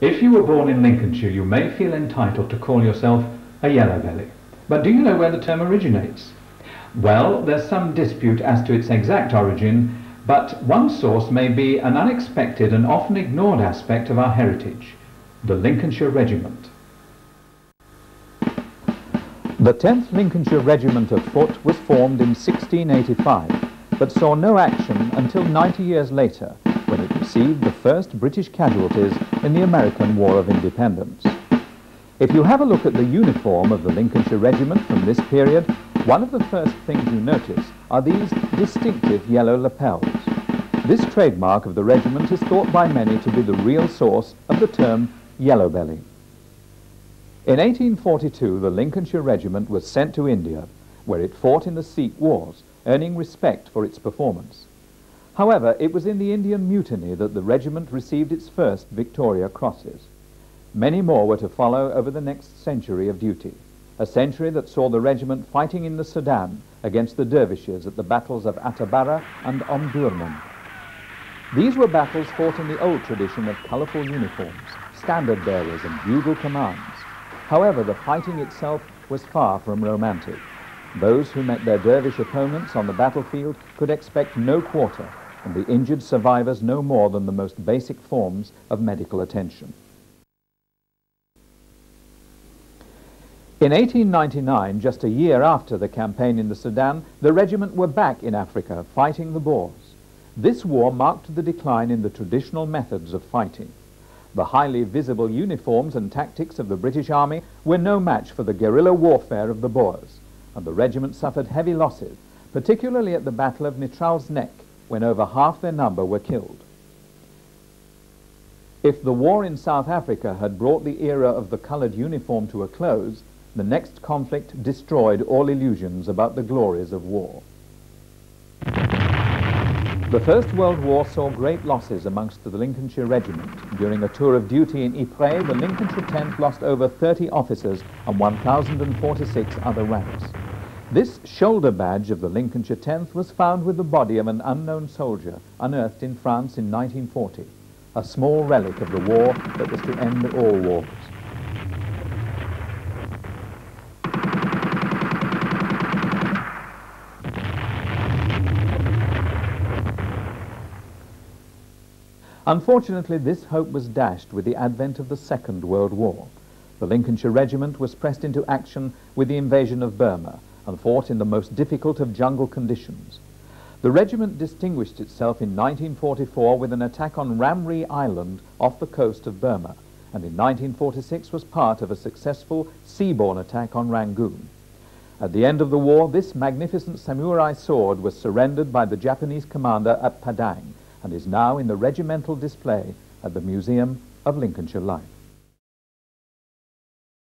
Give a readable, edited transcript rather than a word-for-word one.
If you were born in Lincolnshire, you may feel entitled to call yourself a yellow belly. But do you know where the term originates? Well, there's some dispute as to its exact origin, but one source may be an unexpected and often ignored aspect of our heritage, the Lincolnshire Regiment. The 10th Lincolnshire Regiment of Foot was formed in 1685, but saw no action until 90 years later, when it received the first British casualties in the American War of Independence. If you have a look at the uniform of the Lincolnshire Regiment from this period, one of the first things you notice are these distinctive yellow lapels. This trademark of the regiment is thought by many to be the real source of the term yellow belly. In 1842, the Lincolnshire Regiment was sent to India, where it fought in the Sikh Wars, earning respect for its performance. However, it was in the Indian Mutiny that the regiment received its first Victoria Crosses. Many more were to follow over the next century of duty, a century that saw the regiment fighting in the Sudan against the dervishes at the battles of Attabara and Omdurman. These were battles fought in the old tradition of colourful uniforms, standard bearers and bugle commands. However, the fighting itself was far from romantic. Those who met their dervish opponents on the battlefield could expect no quarter, and the injured survivors no more than the most basic forms of medical attention. In 1899, just a year after the campaign in the Sudan, the regiment were back in Africa fighting the Boers. This war marked the decline in the traditional methods of fighting. The highly visible uniforms and tactics of the British Army were no match for the guerrilla warfare of the Boers, and the regiment suffered heavy losses, particularly at the Battle of Nitral's Neck, when over half their number were killed. If the war in South Africa had brought the era of the coloured uniform to a close, the next conflict destroyed all illusions about the glories of war. The First World War saw great losses amongst the Lincolnshire Regiment. During a tour of duty in Ypres, the Lincolnshire 10th lost over 30 officers and 1,046 other ranks. This shoulder badge of the Lincolnshire 10th was found with the body of an unknown soldier unearthed in France in 1940, a small relic of the war that was to end all wars. Unfortunately, this hope was dashed with the advent of the Second World War. The Lincolnshire Regiment was pressed into action with the invasion of Burma and fought in the most difficult of jungle conditions. The regiment distinguished itself in 1944 with an attack on Ramree Island off the coast of Burma, and in 1946 was part of a successful seaborne attack on Rangoon. At the end of the war, this magnificent samurai sword was surrendered by the Japanese commander at Padang, and is now in the regimental display at the Museum of Lincolnshire Life.